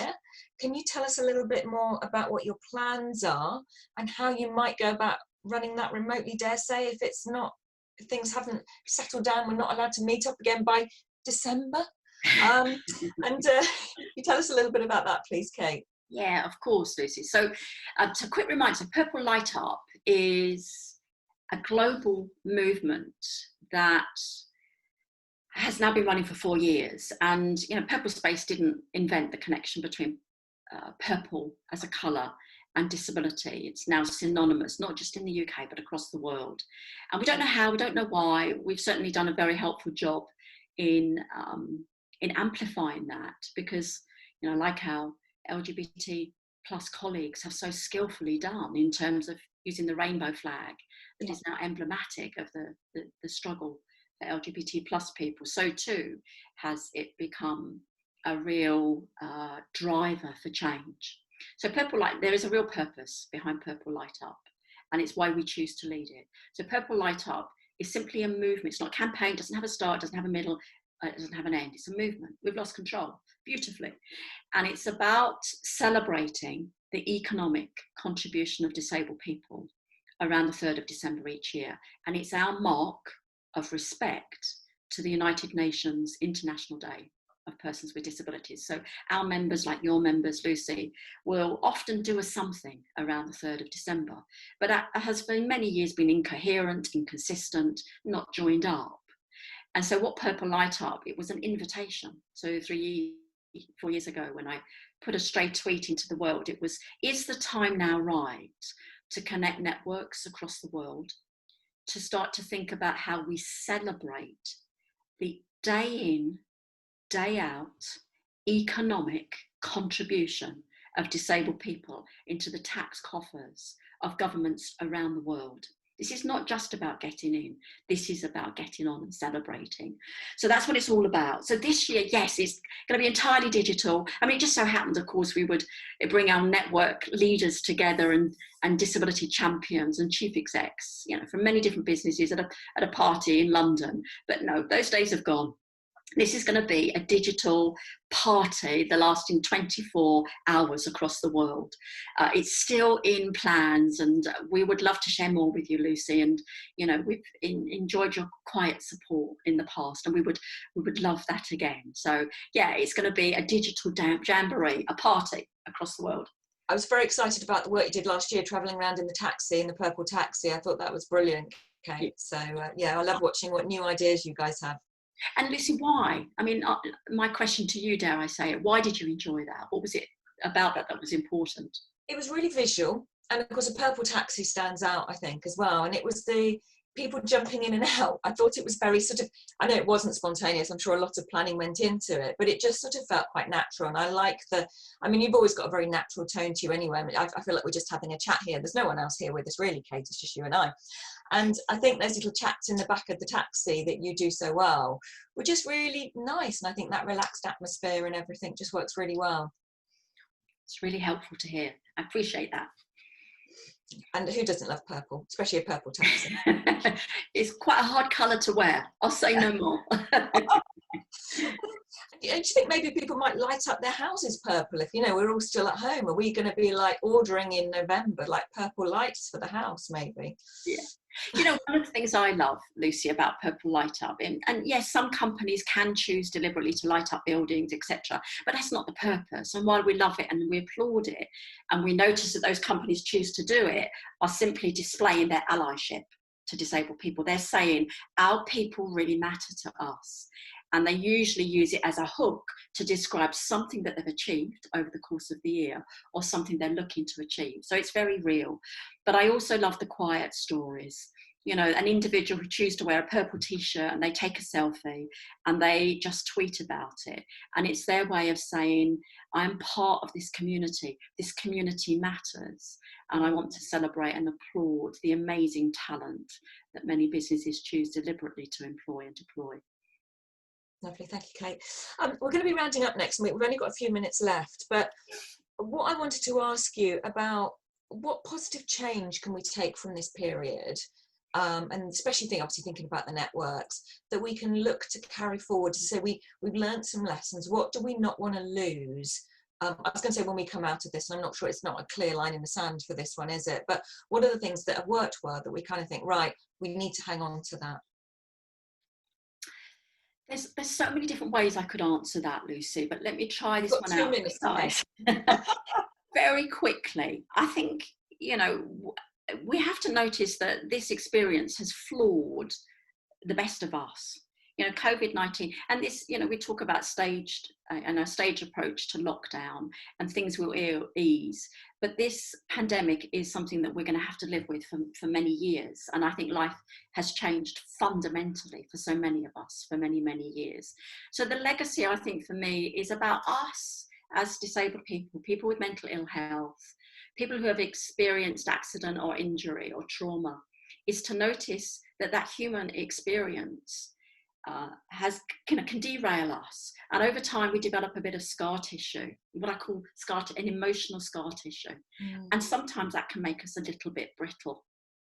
Can you tell us a little bit more about what your plans are and how you might go about running that remotely, dare say, if things haven't settled down, we're not allowed to meet up again by December? You tell us a little bit about that, please, Kate. Yeah, of course, Lucy. So a quick reminder, so Purple Light Up is a global movement that has now been running for 4 years. And, you know, PurpleSpace didn't invent the connection between purple as a colour and disability. It's now synonymous, not just in the UK, but across the world. And we don't know how, we don't know why. We've certainly done a very helpful job in amplifying that, because, you know, like our LGBT plus colleagues have so skillfully done in terms of using the rainbow flag that is now emblematic of the struggle for LGBT plus people. So too has it become a real driver for change. So Purple Light, there is a real purpose behind Purple Light Up, and it's why we choose to lead it. So Purple Light Up is simply a movement. It's not a campaign, it doesn't have a start, it doesn't have a middle, it doesn't have an end. It's a movement. We've lost control beautifully. And it's about celebrating the economic contribution of disabled people around the 3rd of December each year. And it's our mark of respect to the United Nations International Day of Persons with Disabilities. So our members, like your members, Lucy, will often do a something around the 3rd of December, but that has for many years been incoherent, inconsistent, not joined up. And so what Purple Light Up, it was an invitation. So 4 years ago, when I put a straight tweet into the world, it was, is the time now right to connect networks across the world, to start to think about how we celebrate the day in, day out economic contribution of disabled people into the tax coffers of governments around the world. This is not just about getting in, this is about getting on and celebrating. So that's what it's all about. So this year, yes, it's going to be entirely digital. I mean, it just so happened, of course, we would bring our network leaders together and disability champions and chief execs, you know, from many different businesses at a party in London. But no, those days have gone. This is going to be a digital party, the lasting 24 hours across the world. It's still in plans, and we would love to share more with you, Lucy. And you know, we've enjoyed your quiet support in the past, and we would love that again. So yeah, it's going to be a digital jamboree, a party across the world. I was very excited about the work you did last year, travelling around in the taxi, in the purple taxi. I thought that was brilliant, Kate. So yeah, I love watching what new ideas you guys have. And Lucy, why? I mean, my question to you, dare I say it, why did you enjoy that? What was it about that was important? It was really visual. And of course, a purple taxi stands out, I think, as well. And it was the people jumping in and out. I thought it was very sort of, I know it wasn't spontaneous. I'm sure a lot of planning went into it, but it just sort of felt quite natural. And I like I mean, you've always got a very natural tone to you anyway. I mean, I feel like we're just having a chat here. There's no one else here with us really, Kate. It's just you and I. And I think those little chats in the back of the taxi that you do so well were just really nice. And I think that relaxed atmosphere and everything just works really well. It's really helpful to hear. I appreciate that. And who doesn't love purple, especially a purple taxi? It's quite a hard colour to wear. I'll say no more. Do you think maybe people might light up their houses purple if, you know, we're all still at home? Are we going to be like ordering in November, like purple lights for the house, maybe? Yeah. You know, one of the things I love, Lucy, about Purple Light Up, and yes, some companies can choose deliberately to light up buildings, etc., but that's not the purpose. And while we love it and we applaud it, and we notice that those companies choose to do it, are simply displaying their allyship to disabled people. They're saying, our people really matter to us. And they usually use it as a hook to describe something that they've achieved over the course of the year, or something they're looking to achieve. So it's very real. But I also love the quiet stories. You know, an individual who chooses to wear a purple t-shirt and they take a selfie and they just tweet about it. And it's their way of saying, I'm part of this community. This community matters. And I want to celebrate and applaud the amazing talent that many businesses choose deliberately to employ and deploy. Lovely, thank you, Kate. We're going to be rounding up next, and we've only got a few minutes left, but what I wanted to ask you about, what positive change can we take from this period, and especially obviously thinking about the networks, that we can look to carry forward to say we've learned some lessons. What do we not want to lose? I was going to say when we come out of this, and I'm not sure, it's not a clear line in the sand for this one, is it? But what are the things that have worked well that we kind of think, right, we need to hang on to that? There's so many different ways I could answer that, Lucy, but let me try this one out. 2 minutes. very quickly, I think, you know, we have to notice that this experience has flawed the best of us. You know, COVID-19, and this, you know, we talk about staged and a stage approach to lockdown, and things will ease. But this pandemic is something that we're going to have to live with for many years. And I think life has changed fundamentally for so many of us for many, many years. So the legacy, I think, for me is about us as disabled people, people with mental ill health, people who have experienced accident or injury or trauma, is to notice that that human experience can derail us, and over time we develop a bit of scar tissue, what I call an emotional scar tissue, and sometimes that can make us a little bit brittle.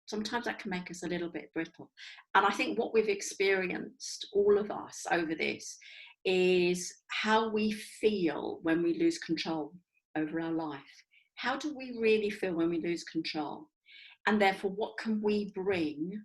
And I think what we've experienced, all of us, over this, is how we feel when we lose control over our life. How do we really feel when we lose control? And therefore, what can we bring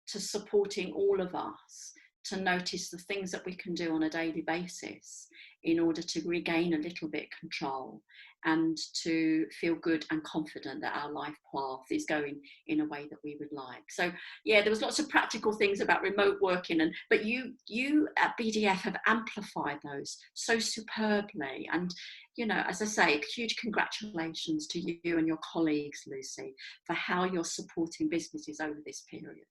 to supporting all of us to notice the things that we can do on a daily basis in order to regain a little bit control and to feel good and confident that our life path is going in a way that we would like. So yeah, there was lots of practical things about remote working, but you at BDF have amplified those so superbly. And you know, as I say, huge congratulations to you and your colleagues, Lucy, for how you're supporting businesses over this period.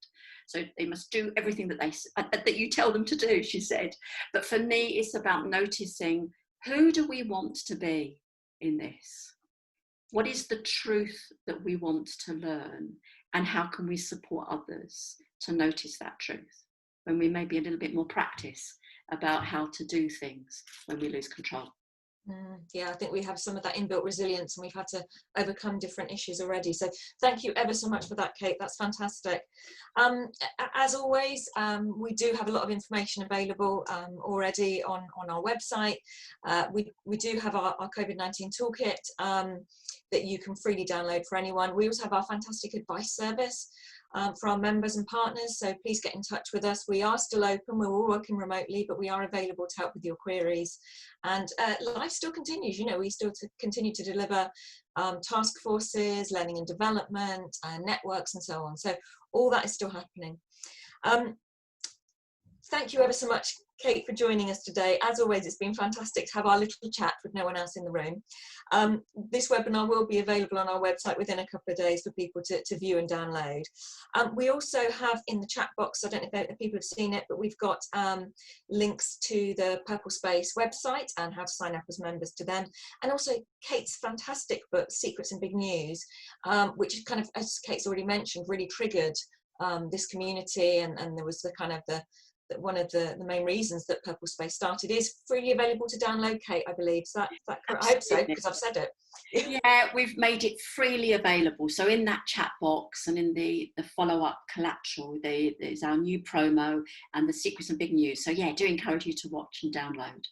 So they must do everything that you tell them to do, she said. But for me, it's about noticing, who do we want to be in this? What is the truth that we want to learn? And how can we support others to notice that truth when we may be a little bit more practice about how to do things when we lose control? Yeah, I think we have some of that inbuilt resilience, and we've had to overcome different issues already. So thank you ever so much for that, Kate. That's fantastic. As always, we do have a lot of information available already on our website. We do have our COVID-19 toolkit that you can freely download for anyone. We also have our fantastic advice service for our members and partners, so please get in touch with us. We are still open, we're all working remotely, but we are available to help with your queries. And life still continues, you know, we still continue to deliver task forces, learning and development, networks and so on. So all that is still happening. Thank you ever so much, Kate, for joining us today. As always, it's been fantastic to have our little chat with no one else in the room. This webinar will be available on our website within a couple of days for people to view and download. We also have in the chat box, I don't know if people have seen it, but we've got links to the PurpleSpace website and how to sign up as members to them. And also Kate's fantastic book, Secrets and Big News, which kind of, as Kate's already mentioned, really triggered this community, and there was the kind of one of the main reasons that PurpleSpace started. Is freely available to download, Kate, I believe. Is that correct? I hope so, because I've said it. Yeah, we've made it freely available. So in that chat box and in the follow-up collateral, there's our new promo and the Secrets and Big News. So yeah, do encourage you to watch and download.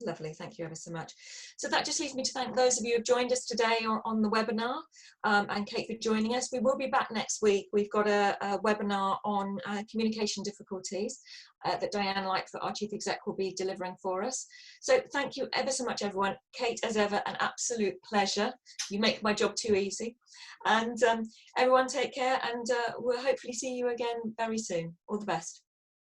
Lovely, thank you ever so much. So that just leaves me to thank those of you who have joined us today on the webinar, and Kate for joining us. We will be back next week. We've got a webinar on communication difficulties that Diane Lightfoot, our Chief Exec, will be delivering for us. So thank you ever so much, everyone. Kate, as ever, an absolute pleasure. You make my job too easy. And everyone take care, and we'll hopefully see you again very soon. All the best.